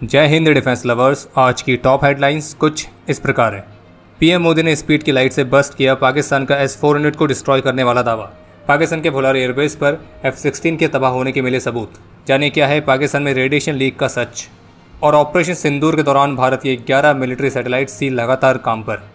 जय Hind defence lovers. आज की टॉप हेडलाइंस कुछ इस प्रकार है। पीएम मोदी ने स्पीड की लाइट से बस्ट किया पाकिस्तान का S-400 को डिस्ट्रॉय करने वाला दावा। पाकिस्तान के भुलारी एयरबेस पर F-16 के तबाह होने के मिले सबूत। जानिए क्या है पाकिस्तान में रेडिएशन लीक का सच। और ऑपरेशन सिंदूर के दौरान भारत के 11 मिलिट्री सैटेलाइट सी लगातार काम पर।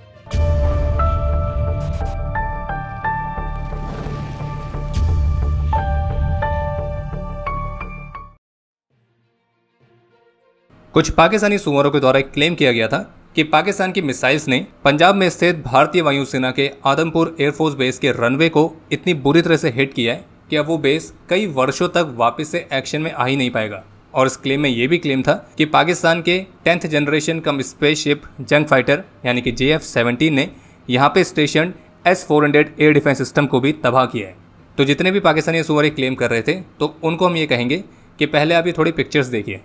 कुछ पाकिस्तानी सूमरों के द्वारा क्लेम किया गया था कि पाकिस्तान की मिसाइल्स ने पंजाब में स्थित भारतीय वायुसेना के आदमपुर एयरफोर्स बेस के रनवे को इतनी बुरी तरह से हिट किया है कि अब वो बेस कई वर्षों तक वापस से एक्शन में आ ही नहीं पाएगा। और इस क्लेम में ये भी क्लेम था कि पाकिस्तान के 10th जनरेशन कम स्पेसशिप जंग फाइटर यानी कि JF-17 ने यहाँ पे station S-400 air defence system को भी तबाह किया है। तो जितने भी पाकिस्तानी सूमर क्लेम कर रहे थे तो उनको हम ये कहेंगे कि पहले आप ये थोड़ी पिक्चर्स देखिए।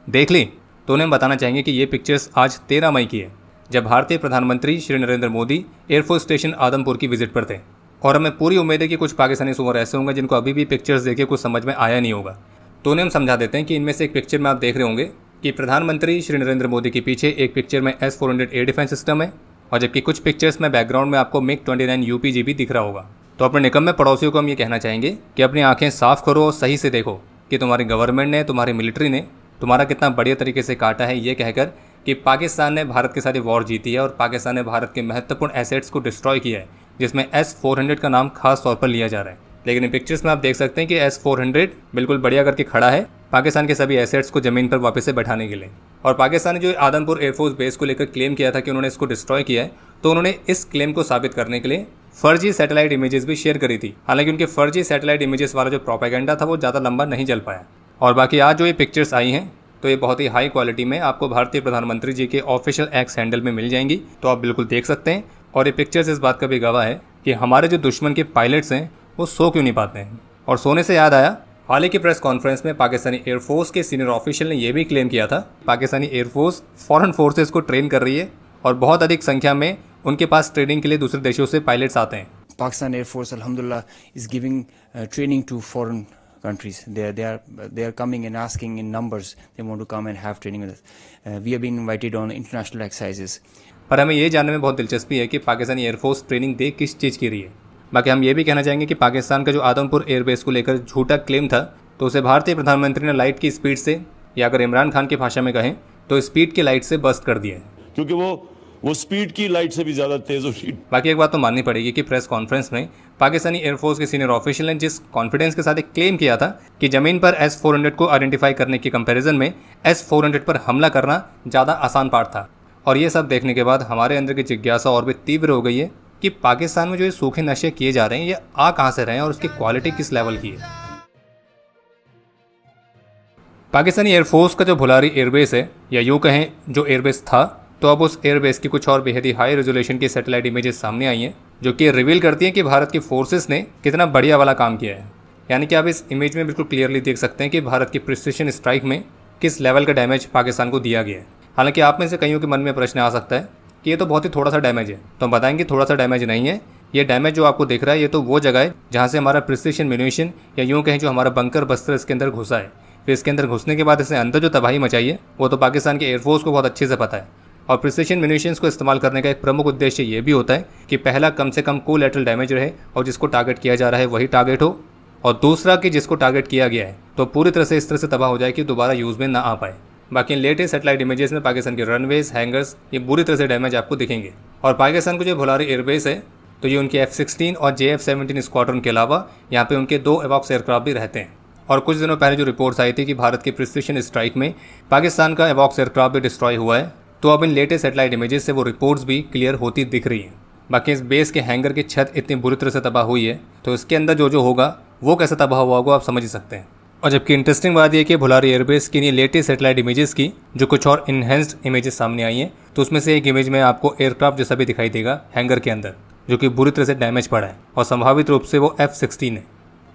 देख ली तो उन्हें बताना चाहेंगे कि ये पिक्चर्स आज 13 मई की है, जब भारतीय प्रधानमंत्री श्री नरेंद्र मोदी एयरफोर्स स्टेशन आदमपुर की विजिट पर थे। और हमें पूरी उम्मीद है कि कुछ पाकिस्तानी सूमर ऐसे होंगे जिनको अभी भी पिक्चर्स देखे कुछ समझ में आया नहीं होगा। तो उन्हें हम समझा देते हैं कि इनमें से एक पिक्चर में आप देख रहे होंगे कि प्रधानमंत्री श्री नरेंद्र मोदी के पीछे एक पिक्चर में S-400 एयर डिफेंस सिस्टम है, और जबकि कुछ पिक्चर्स में बैकग्राउंड में आपको MiG-29 UPG भी दिख रहा होगा। तो अपने निकम्मे पड़ोसियों को हम ये कहना चाहेंगे कि अपनी आंखें साफ करो और सही से देखो कि तुम्हारी गवर्नमेंट ने, तुम्हारी मिलिट्री ने तुम्हारा कितना बढ़िया तरीके से काटा है, ये कहकर कि पाकिस्तान ने भारत के साथ ये वॉर जीती है और पाकिस्तान ने भारत के महत्वपूर्ण एसेट्स को डिस्ट्रॉय किया है, जिसमें S-400 का नाम खास तौर पर लिया जा रहा है। लेकिन इन पिक्चर्स में आप देख सकते हैं कि S-400 बिल्कुल बढ़िया करके खड़ा है पाकिस्तान के सभी एसेट्स को ज़मीन पर वापस से बैठाने के लिए। और पाकिस्तान ने जो आदमपुर एयरफोर्स बेस को लेकर क्लेम किया था कि उन्होंने इसको डिस्ट्रॉय किया है, तो उन्होंने इस क्लेम को साबित करने के लिए फर्जी सैटेलाइट इमेजेस भी शेयर करी थी। हालांकि उनके फर्जी सैटेलाइट इमेजेस वाला जो प्रोपेगेंडा था वो ज़्यादा लंबा नहीं चल पाया। और बाकी आज जो ये पिक्चर्स आई हैं तो ये बहुत ही हाई क्वालिटी में आपको भारतीय प्रधानमंत्री जी के ऑफिशियल एक्स हैंडल में मिल जाएंगी, तो आप बिल्कुल देख सकते हैं। और ये पिक्चर्स इस बात का भी गवाह है कि हमारे जो दुश्मन के पायलट्स हैं वो सो क्यों नहीं पाते हैं। और सोने से याद आया, हाल ही की प्रेस कॉन्फ्रेंस में पाकिस्तानी एयरफोर्स के सीनियर ऑफिशियल ने यह भी क्लेम किया था पाकिस्तानी एयरफोर्स फॉरेन फोर्सेस को ट्रेन कर रही है और बहुत अधिक संख्या में उनके पास ट्रेनिंग के लिए दूसरे देशों से पायलट्स आते हैं। Pakistan Air Force, Alhamdulillah, is giving training to foreign countries. They are coming and asking in numbers. They want to come and have training with us. We have been invited on international exercises. पर हमें ये जानने में बहुत दिलचस्पी है कि Pakistani air force training दे किस चीज़ की रही है। बाकी हम ये भी कहना चाहेंगे कि पाकिस्तान का जो आदमपुर एयरबेस को लेकर झूठा क्लेम था, तो उसे भारतीय प्रधानमंत्री ने लाइट की स्पीड से, या अगर इमरान खान की भाषा में कहें तो स्पीड की लाइट से बस्ट कर दिया है, क्योंकि वो स्पीड की लाइट से भी ज़्यादा तेज़ होगी। बाकी एक बात तो माननी पड़ेगी कि प्रेस कॉन्फ्रेंस में पाकिस्तानी एयरफोर्स के सीनियर ऑफिशियल ने जिस कॉन्फिडेंस के साथ एक क्लेम किया था कि ज़मीन पर S-400 को आइडेंटिफाई करने के कंपैरिजन में S-400 पर हमला करना ज़्यादा आसान पार्ट था। और ये सब देखने के बाद हमारे अंदर की जिज्ञासा और भी तीव्र हो गई है कि पाकिस्तान में जो ये सूखे नशे किए जा रहे हैं ये आ कहाँ से रहे हैं और उसकी क्वालिटी किस लेवल की है। पाकिस्तानी एयरफोर्स का जो भुलारी एयरबेस है, या यूँ कहें जो एयरबेस था, तो अब उस एयरबेस की कुछ और बेहद ही हाई रेजोल्यूशन की सैटेलाइट इमेजेस सामने आई हैं जो कि रिवील करती हैं कि भारत की फोर्सेस ने कितना बढ़िया वाला काम किया है। यानी कि आप इस इमेज में बिल्कुल क्लियरली देख सकते हैं कि भारत की प्रिसिशन स्ट्राइक में किस लेवल का डैमेज पाकिस्तान को दिया गया है। हालांकि आप में से कईयों के मन में प्रश्न आ सकता है कि ये तो बहुत ही थोड़ा सा डैमेज है, तो हम बताएंगे थोड़ा सा डैमेज नहीं है। ये डैमेज जो आपको दिख रहा है ये तो वो जगह है जहाँ से हमारा प्रिसिशन म्यूनिशन, या यूँ कहें जो हमारा बंकर बस्तर इसके अंदर घुसा है। फिर इसके अंदर घुसने के बाद इसने अंदर जो तबाही मचाई है वो तो पाकिस्तान के एयरफोर्स को बहुत अच्छे से पता है। और प्रिसिशन म्यूनिशंस को इस्तेमाल करने का एक प्रमुख उद्देश्य ये भी होता है कि पहला कम से कम कोलैटरल डैमेज रहे और जिसको टारगेट किया जा रहा है वही टारगेट हो, और दूसरा कि जिसको टारगेट किया गया है तो पूरी तरह से इस तरह से तबाह हो जाए कि दोबारा यूज़ में ना आ पाए। बाकी लेटेस्ट सैटेलाइट इमेजेस में पाकिस्तान के रनवेज, हैंगर्स ये बुरी तरह से डैमेज आपको दिखेंगे। और पाकिस्तान को जो भुलारी एयरबेस है तो ये उनके F-16 और JF-17 स्क्वाड्रन के अलावा यहाँ पे उनके 2 एवॉक्स एयरक्राफ्ट भी रहते हैं। और कुछ दिनों पहले जो रिपोर्ट्स आई थी कि भारत की प्रिसिशन स्ट्राइक में पाकिस्तान का एवॉक्स एयरक्राफ्ट भी डिस्ट्रॉय हुआ है, तो अब इन लेटेस्ट सैटेलाइट इमेजेस से वो रिपोर्ट्स भी क्लियर होती दिख रही हैं। बाकी इस बेस के हैंगर की छत इतनी बुरी तरह से तबाह हुई है तो इसके अंदर जो होगा वो कैसे तबाह हुआ होगा आप समझ ही सकते हैं। और जबकि इंटरेस्टिंग बात यह कि भुलारी एयरबेस की ये लेटेस्ट सैटेलाइट इमेजेस की जो कुछ और इन्हेंस्ड इमेजेस सामने आई हैं, तो उसमें से एक इमेज में आपको एयरक्राफ्ट जैसा भी दिखाई देगा हैंगर के अंदर, जो कि बुरी तरह से डैमेज पड़ा है और संभावित रूप से वो F-16 है।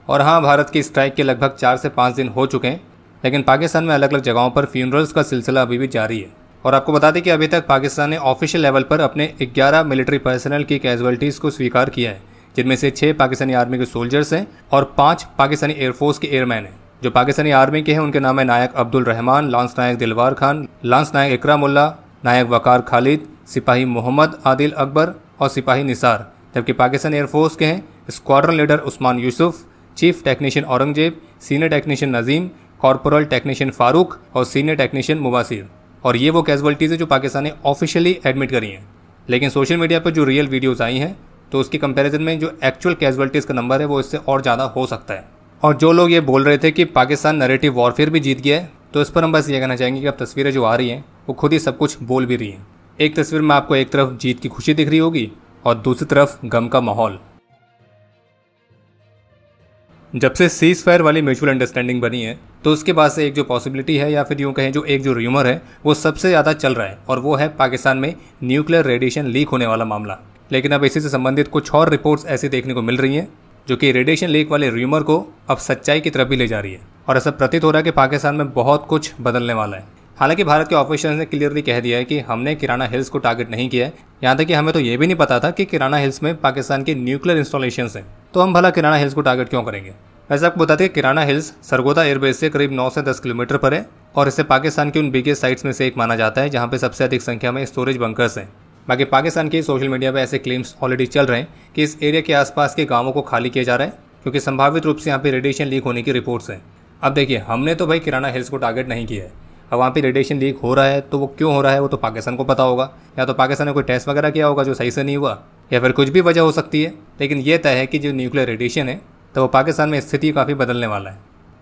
और हाँ, भारत की स्ट्राइक के लगभग 4 से 5 दिन हो चुके हैं, लेकिन पाकिस्तान में अलग अलग जगहों पर फ्यूनरल्स का सिलसिला अभी भी जारी है। और आपको बता दें कि अभी तक पाकिस्तान ने ऑफिशियल लेवल पर अपने 11 मिलिट्री पर्सनल की कैजुअलिटीज़ को स्वीकार किया है, जिनमें से 6 पाकिस्तानी आर्मी के सोल्जर्स हैं और 5 पाकिस्तानी एयरफोर्स के एयरमैन हैं, जो पाकिस्तानी आर्मी के हैं उनके नाम है नायक अब्दुल रहमान, लांस नायक दिलवार खान, लांस नायक इकरामुल्ला, नायक वकार खालिद, सिपाही मोहम्मद आदिल अकबर और सिपाही निसार। जबकि पाकिस्तान एयरफोर्स के हैं squadron leader Usman Yusuf, chief technician Aurangzeb, senior technician Nazim, corporal technician Farooq और सीनियर टेक्नीशियन मुबासिर। और ये वो कैजुअलिटीज़ है जो पाकिस्तान ने ऑफिशियली एडमिट करी हैं। लेकिन सोशल मीडिया पर जो रियल वीडियोस आई हैं तो उसकी कंपैरिजन में जो एक्चुअल कैजुअलिटीज़ का नंबर है वो इससे और ज़्यादा हो सकता है। और जो लोग ये बोल रहे थे कि पाकिस्तान नैरेटिव वॉरफेयर भी जीत गया है, तो इस पर हम बस ये कहना चाहेंगे कि अब तस्वीरें जो आ रही हैं वो खुद ही सब कुछ बोल भी रही हैं। एक तस्वीर में आपको एक तरफ जीत की खुशी दिख रही होगी और दूसरी तरफ गम का माहौल। जब से सीज फायर वाली म्यूचुअल अंडरस्टैंडिंग बनी है तो उसके बाद से एक जो पॉसिबिलिटी है या फिर यूँ कहें जो एक जो र्यूमर है वो सबसे ज़्यादा चल रहा है और वो है पाकिस्तान में न्यूक्लियर रेडिएशन लीक होने वाला मामला। लेकिन अब इसी से संबंधित कुछ और रिपोर्ट्स ऐसी देखने को मिल रही हैं जो कि रेडिएशन लीक वाले र्यूमर को अब सच्चाई की तरफ भी ले जा रही है और ऐसा प्रतीत हो रहा है कि पाकिस्तान में बहुत कुछ बदलने वाला है। हालांकि भारत के ऑफिशियल्स ने क्लियरली कह दिया है कि हमने किराना हिल्स को टारगेट नहीं किया है। यहाँ तक कि हमें तो ये भी नहीं पता था कि किराना हिल्स में पाकिस्तान के न्यूक्लियर इंस्टॉलेशंस हैं, तो हम भला किराना हिल्स को टारगेट क्यों करेंगे। वैसे आपको बताते हैं किराना हिल्स सरगोदा एयरबेस से करीब 9 से 10 किलोमीटर पर है और इसे पाकिस्तान की उन बिगेस्ट साइट्स में से एक माना जाता है जहाँ पे सबसे अधिक संख्या में स्टोरेज बंकर्स हैं। बाकी पाकिस्तान के सोशल मीडिया पे ऐसे क्लेम्स ऑलरेडी चल रहे हैं कि इस एरिया के आसपास के गाँवों को खाली किया जा रहा है क्योंकि संभावित रूप से यहाँ पे रेडिएशन लीक होने की रिपोर्ट्स हैं। अब देखिए, हमने तो भाई किराना हिल्स को टारगेट नहीं किया है। अब वहाँ पे रेडिएशन लीक हो रहा है तो वो क्यों हो रहा है वो तो पाकिस्तान को पता होगा, या तो पाकिस्तान ने कोई टेस्ट वगैरह किया होगा जो सही से नहीं हुआ, या फिर कुछ भी वजह हो सकती है। लेकिन ये तय है कि जो न्यूक्लियर रेडिएशन है तो वो पाकिस्तान में स्थिति काफ़ी बदलने वाला है।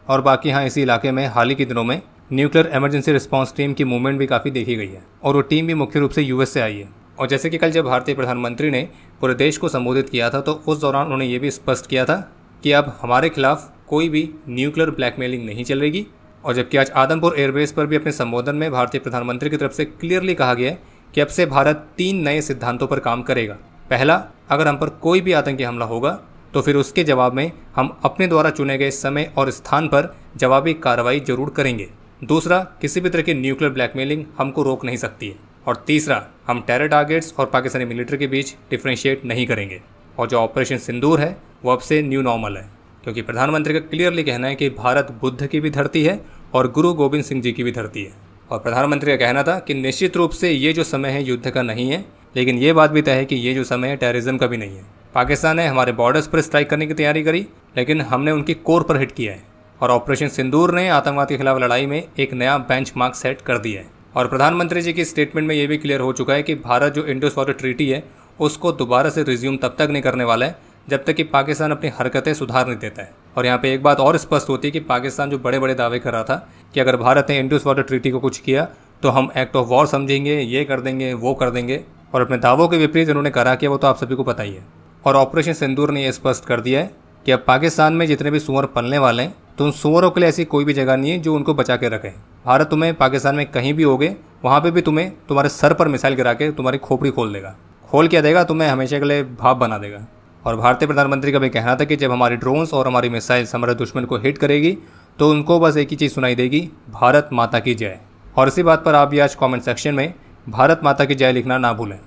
और बाकी हाँ, इसी इलाके में हाल ही के दिनों में न्यूक्लियर इमरजेंसी रिस्पांस टीम की मूवमेंट भी काफ़ी देखी गई है और वो टीम भी मुख्य रूप से यूएस से आई है। और जैसे कि कल जब भारतीय प्रधानमंत्री ने पूरे देश को संबोधित किया था तो उस दौरान उन्होंने ये भी स्पष्ट किया था कि अब हमारे खिलाफ कोई भी न्यूक्लियर ब्लैकमेलिंग नहीं चलेगी। और जबकि आज आदमपुर एयरबेस पर भी अपने संबोधन में भारतीय प्रधानमंत्री की तरफ से क्लियरली कहा गया है कि अब से भारत 3 नए सिद्धांतों पर काम करेगा। पहला, अगर हम पर कोई भी आतंकी हमला होगा तो फिर उसके जवाब में हम अपने द्वारा चुने गए समय और स्थान पर जवाबी कार्रवाई जरूर करेंगे। दूसरा, किसी भी तरह की न्यूक्लियर ब्लैकमेलिंग हमको रोक नहीं सकती है। और तीसरा, हम टेरर टारगेट्स और पाकिस्तानी मिलिट्री के बीच डिफ्रेंशिएट नहीं करेंगे। और जो ऑपरेशन सिंदूर है वो अब से न्यू नॉर्मल है, क्योंकि प्रधानमंत्री का क्लियरली कहना है कि भारत बुद्ध की भी धरती है और गुरु गोविंद सिंह जी की भी धरती है। और प्रधानमंत्री का कहना था कि निश्चित रूप से ये जो समय है युद्ध का नहीं है, लेकिन ये बात भी तय है कि ये जो समय है टेररिज्म का भी नहीं है। पाकिस्तान ने हमारे बॉर्डर्स पर स्ट्राइक करने की तैयारी करी, लेकिन हमने उनकी कोर पर हिट किया है। और ऑपरेशन सिंदूर ने आतंकवाद के खिलाफ लड़ाई में एक नया बेंचमार्क सेट कर दिया है। और प्रधानमंत्री जी की स्टेटमेंट में ये भी क्लियर हो चुका है कि भारत जो इंडस वाटर ट्रीटी है उसको दोबारा से रिज्यूम तब तक नहीं करने वाला है जब तक कि पाकिस्तान अपनी हरकतें सुधार नहीं देता है। और यहाँ पे एक बात और स्पष्ट होती है कि पाकिस्तान जो बड़े बड़े दावे कर रहा था कि अगर भारत ने इंडस वाटर ट्रीटी को कुछ किया तो हम एक्ट ऑफ वॉर समझेंगे, ये कर देंगे, वो कर देंगे, और अपने दावों के विपरीत उन्होंने करा किया वो तो आप सभी को पता ही है। और ऑपरेशन सिंदूर ने यह स्पष्ट कर दिया है कि अब पाकिस्तान में जितने भी सुअर पलने वाले हैं तो उन सुअरों के लिए ऐसी कोई भी जगह नहीं है जो उनको बचा के रखे। भारत तुम्हें पाकिस्तान में कहीं भी होगे वहाँ पे भी तुम्हें तुम्हारे सर पर मिसाइल गिरा के तुम्हारी खोपड़ी खोल देगा। खोल क्या देगा, तुम्हें हमेशा के लिए भाप बना देगा। और भारतीय प्रधानमंत्री का भी कहना था कि जब हमारी ड्रोन्स और हमारी मिसाइल्स हमारे दुश्मन को हिट करेगी तो उनको बस एक ही चीज़ सुनाई देगी, भारत माता की जय। और इसी बात पर आप भी आज कमेंट सेक्शन में भारत माता की जय लिखना ना भूलें।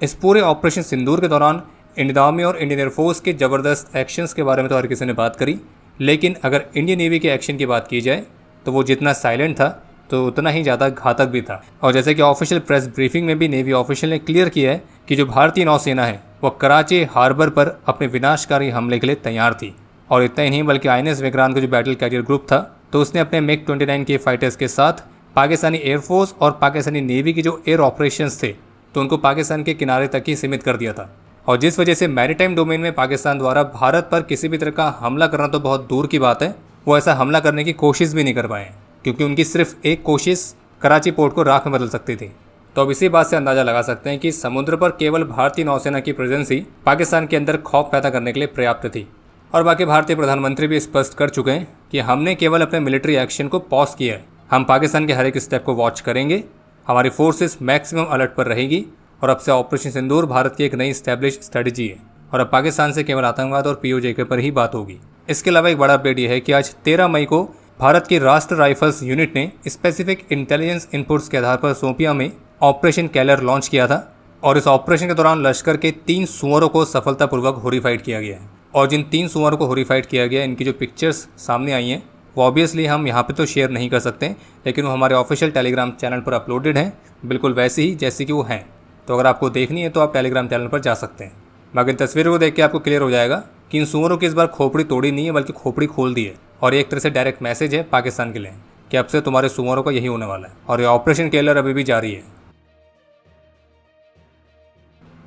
इस पूरे ऑपरेशन सिंदूर के दौरान इंडियन आर्मी और इंडियन एयरफोर्स के ज़बरदस्त एक्शंस के बारे में तो हर किसी ने बात करी, लेकिन अगर इंडियन नेवी के एक्शन की बात की जाए तो वो जितना साइलेंट था तो उतना ही ज़्यादा घातक भी था। और जैसे कि ऑफिशियल प्रेस ब्रीफिंग में भी नेवी ऑफिशियल ने क्लियर किया है कि जो भारतीय नौसेना है वो कराची हार्बर पर अपने विनाशकारी हमले के लिए तैयार थी। और इतना ही नहीं बल्कि INS विक्रांत का जो बैटल कैरियर ग्रुप था तो उसने अपने MiG-29 के फाइटर्स के साथ पाकिस्तानी एयरफोर्स और पाकिस्तानी नेवी की जो एयर ऑपरेशंस थे तो उनको पाकिस्तान के किनारे तक ही सीमित कर दिया था। और जिस वजह से मैरीटाइम डोमेन में पाकिस्तान द्वारा भारत पर किसी भी तरह का हमला करना तो बहुत दूर की बात है, वो ऐसा हमला करने की कोशिश भी नहीं कर पाए, क्योंकि उनकी सिर्फ एक कोशिश कराची पोर्ट को राख में बदल सकती थी। तो अब इसी बात से अंदाजा लगा सकते हैं कि समुद्र पर केवल भारतीय नौसेना की प्रेजेंस ही पाकिस्तान के अंदर खौफ पैदा करने के लिए पर्याप्त थी। और बाकी भारतीय प्रधानमंत्री भी स्पष्ट कर चुके हैं कि हमने केवल अपने मिलिट्री एक्शन को पॉज किया है, हम पाकिस्तान के हर एक स्टेप को वॉच करेंगे, हमारी फोर्सेस मैक्सिमम अलर्ट पर रहेगी। और अब से ऑपरेशन सिंदूर भारत की एक नई स्टैब्लिश स्ट्रेटजी है और अब पाकिस्तान से केवल आतंकवाद और POJ पर ही बात होगी। इसके अलावा एक बड़ा अपडेट यह है कि आज 13 मई को भारत की राष्ट्र राइफल्स यूनिट ने स्पेसिफिक इंटेलिजेंस इनपुट्स के आधार पर सोपिया में ऑपरेशन कैलर लॉन्च किया था। और इस ऑपरेशन के दौरान लश्कर के 3 सुअरों को सफलतापूर्वक होरीफाइड किया गया है। और जिन 3 सुअरों को हॉरिफाइड किया गया, इनकी जो पिक्चर्स सामने आई हैं वो ऑब्वियसली हम यहाँ पे तो शेयर नहीं कर सकते, लेकिन वो हमारे ऑफिशियल टेलीग्राम चैनल पर अपलोडेड हैं, बिल्कुल वैसे ही जैसे कि वो हैं। तो अगर आपको देखनी है तो आप टेलीग्राम चैनल पर जा सकते हैं। बाकी इन तस्वीरों को देख के आपको क्लियर हो जाएगा कि इन सुअरों की इस बार खोपड़ी तोड़ी नहीं है, बल्कि खोपड़ी खोल दी है। और ये एक तरह से डायरेक्ट मैसेज है पाकिस्तान के लिए कि अब से तुम्हारे सुअरों का यही होने वाला है। और ये ऑपरेशन केलर अभी भी जारी है।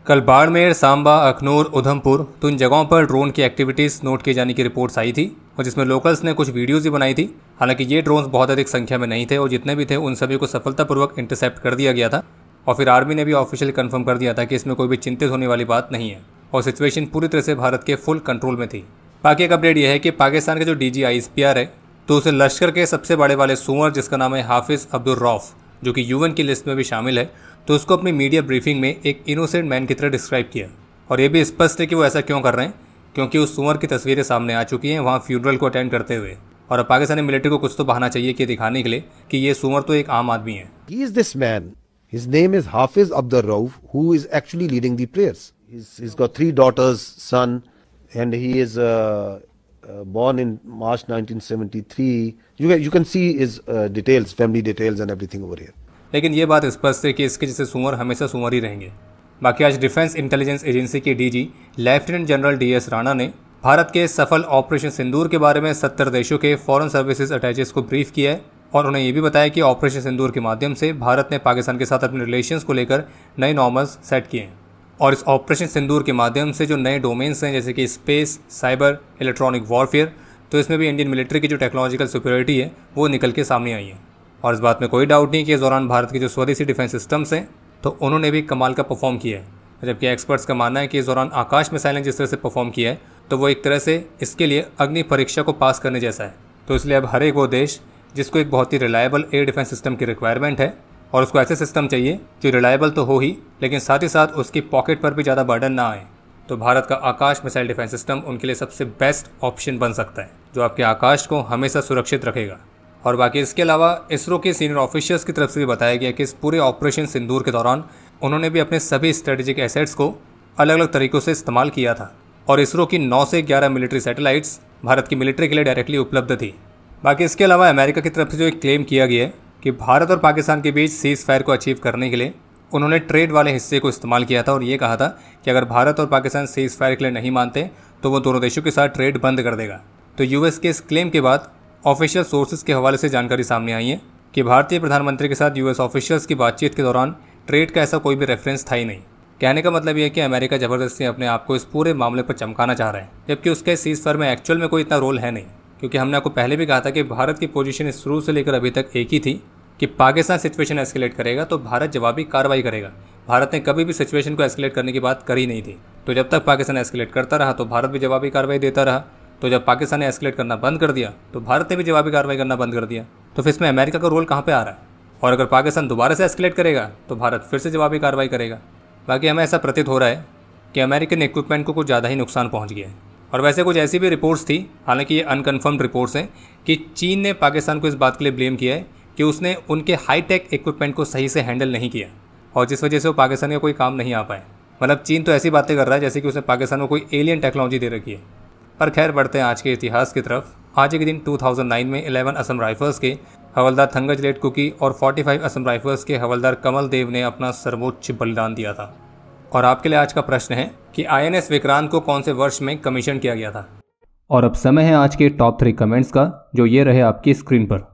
कल बाड़मेर, सांबा, अखनूर, उधमपुर तो इन जगहों पर ड्रोन की एक्टिविटीज़ नोट किए जाने की रिपोर्ट्स आई थी और जिसमें लोकल्स ने कुछ वीडियोज़ भी बनाई थी। हालांकि ये ड्रोन्स बहुत अधिक संख्या में नहीं थे और जितने भी थे उन सभी को सफलतापूर्वक इंटरसेप्ट कर दिया गया था। और फिर आर्मी ने भी ऑफिशियली कंफर्म कर दिया था कि इसमें कोई भी चिंतित होने वाली बात नहीं है और सिचुएशन पूरी तरह से भारत के फुल कंट्रोल में थी। बाकी एक अपडेट यह है कि पाकिस्तान के जो DGISPR है तो उसे लश्कर के सबसे बड़े वाले सुअर जिसका नाम है हाफिज़ अब्दुल रऊफ, जो कि UN की लिस्ट में भी शामिल है, तो उसको अपनी मीडिया ब्रीफिंग में एक इनोसेंट मैन की तरह डिस्क्राइब किया। और ये भी स्पष्ट है कि वो ऐसा क्यों कर रहे हैं, क्योंकि उस सुअर की तस्वीरें सामने आ चुकी हैं वहाँ फ्यूनरल को अटेंड करते हुए। और अब पाकिस्तानी मिलिट्री को कुछ तो बहाना चाहिए कि दिखाने के लिए कि ये सुअर तो एक आम आदमी है। He is this man. His name is Hafiz Abdur Rauf, who is actually leading the prayers. He's got 3 daughters, son, and he is born in March 1973. You can see his details, family details and everything over here. लेकिन ये बात स्पष्ट है कि इसके जैसे सुअर हमेशा सुअर ही रहेंगे। बाकी आज डिफेंस इंटेलिजेंस एजेंसी के DG lieutenant general DS Rana ने भारत के सफल ऑपरेशन सिंदूर के बारे में 70 देशों के फॉरेन सर्विसेज अटैचेस को ब्रीफ किया है और उन्हें ये भी बताया कि ऑपरेशन सिंदूर के माध्यम से भारत ने पाकिस्तान के साथ अपने रिलेशंस को लेकर नए नॉर्मल्स सेट किए हैं। और इस ऑपरेशन सिंदूर के माध्यम से जो नए डोमेन्स हैं जैसे कि स्पेस, साइबर, इलेक्ट्रॉनिक वॉरफेयर, तो इसमें भी इंडियन मिलिट्री की जो टेक्नोलॉजिकल सुपीरियरिटी है वो निकल के सामने आई है। और इस बात में कोई डाउट नहीं कि इस दौरान भारत के जो स्वदेशी डिफेंस सिस्टम्स हैं तो उन्होंने भी कमाल का परफॉर्म किया है। जबकि एक्सपर्ट्स का मानना है कि इस दौरान आकाश मिसाइल ने जिस तरह से परफॉर्म किया है तो वो एक तरह से इसके लिए अग्नि परीक्षा को पास करने जैसा है। तो इसलिए अब हर एक वो देश जिसको एक बहुत ही रिलायबल एयर डिफेंस सिस्टम की रिक्वायरमेंट है और उसको ऐसे सिस्टम चाहिए जो रिलायबल तो हो ही, लेकिन साथ ही साथ उसकी पॉकेट पर भी ज़्यादा बर्डन ना आए, तो भारत का आकाश मिसाइल डिफेंस सिस्टम उनके लिए सबसे बेस्ट ऑप्शन बन सकता है जो आपके आकाश को हमेशा सुरक्षित रखेगा। और बाकी इसके अलावा इसरो के सीनियर ऑफिशियल्स की तरफ से भी बताया गया कि इस पूरे ऑपरेशन सिंदूर के दौरान उन्होंने भी अपने सभी स्ट्रेटेजिक एसेट्स को अलग अलग तरीक़ों से इस्तेमाल किया था और इसरो की 9 से 11 मिलिट्री सैटेलाइट्स भारत की मिलिट्री के लिए डायरेक्टली उपलब्ध थी। बाकी इसके अलावा अमेरिका की तरफ से जो एक क्लेम किया गया है कि भारत और पाकिस्तान के बीच सीज फायर को अचीव करने के लिए उन्होंने ट्रेड वाले हिस्से को इस्तेमाल किया था और ये कहा था कि अगर भारत और पाकिस्तान सीज फायर के लिए नहीं मानते तो वो दोनों देशों के साथ ट्रेड बंद कर देगा। तो US के इस क्लेम के बाद ऑफिशियल सोर्सेज के हवाले से जानकारी सामने आई है कि भारतीय प्रधानमंत्री के साथ US ऑफिशियल्स की बातचीत के दौरान ट्रेड का ऐसा कोई भी रेफरेंस था ही नहीं। कहने का मतलब यह है कि अमेरिका ज़बरदस्ती अपने आप को इस पूरे मामले पर चमकाना चाह रहा है, जबकि उसके सीज फायर में एक्चुअल में कोई इतना रोल है नहीं। क्योंकि हमने आपको पहले भी कहा था कि भारत की पोजीशन शुरू से लेकर अभी तक एक ही थी कि पाकिस्तान सिचुएशन एस्केलेट करेगा तो भारत जवाबी कार्रवाई करेगा। भारत ने कभी भी सिचुएशन को एस्केलेट करने की बात करी नहीं थी। तो जब तक पाकिस्तान एस्केलेट करता रहा तो भारत भी जवाबी कार्रवाई देता रहा। तो जब पाकिस्तान ने एस्केलेट करना बंद कर दिया तो भारत ने भी जवाबी कार्रवाई करना बंद कर दिया। तो फिर इसमें अमेरिका का रोल कहाँ पे आ रहा है? और अगर पाकिस्तान दोबारा से एस्केलेट करेगा तो भारत फिर से जवाबी कार्रवाई करेगा। बाकी हमें ऐसा प्रतीत हो रहा है कि अमेरिकन इक्विपमेंट को कुछ ज़्यादा ही नुकसान पहुँच गया है। और वैसे कुछ ऐसी भी रिपोर्ट्स थी, हालांकि ये अनकन्फर्म्ड रिपोर्ट्स हैं, कि चीन ने पाकिस्तान को इस बात के लिए ब्लेम किया है कि उसने उनके हाईटेक इक्विपमेंट को सही से हैंडल नहीं किया और जिस वजह से वो पाकिस्तान का कोई काम नहीं आ पाए। मतलब चीन तो ऐसी बातें कर रहा है जैसे कि उसने पाकिस्तान को कोई एलियन टेक्नोलॉजी दे रखी है। पर खैर बढ़ते हैं आज के इतिहास की तरफ। आज के दिन 2009 में 11 असम राइफल्स के हवलदार थंगज लेट कुकी और 45 असम राइफल्स के हवलदार कमल देव ने अपना सर्वोच्च बलिदान दिया था। और आपके लिए आज का प्रश्न है कि INS विक्रांत को कौन से वर्ष में कमीशन किया गया था? और अब समय है आज के टॉप 3 कमेंट्स का, जो ये रहे आपकी स्क्रीन पर।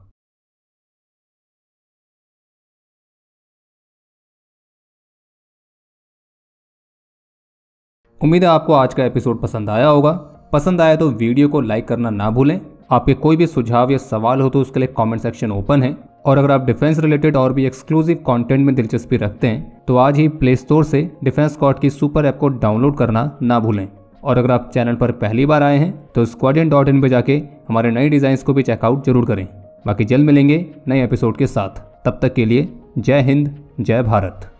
उम्मीद है आपको आज का एपिसोड पसंद आया होगा। पसंद आया तो वीडियो को लाइक करना ना भूलें। आपके कोई भी सुझाव या सवाल हो तो उसके लिए कमेंट सेक्शन ओपन है। और अगर आप डिफेंस रिलेटेड और भी एक्सक्लूसिव कंटेंट में दिलचस्पी रखते हैं तो आज ही प्ले स्टोर से डिफेंस स्क्वाड की सुपर ऐप को डाउनलोड करना ना भूलें। और अगर आप चैनल पर पहली बार आए हैं तो squadron.in पे जाके हमारे नए डिज़ाइंस को भी चेकआउट जरूर करें। बाकी जल्द मिलेंगे नए एपिसोड के साथ। तब तक के लिए जय हिंद, जय भारत।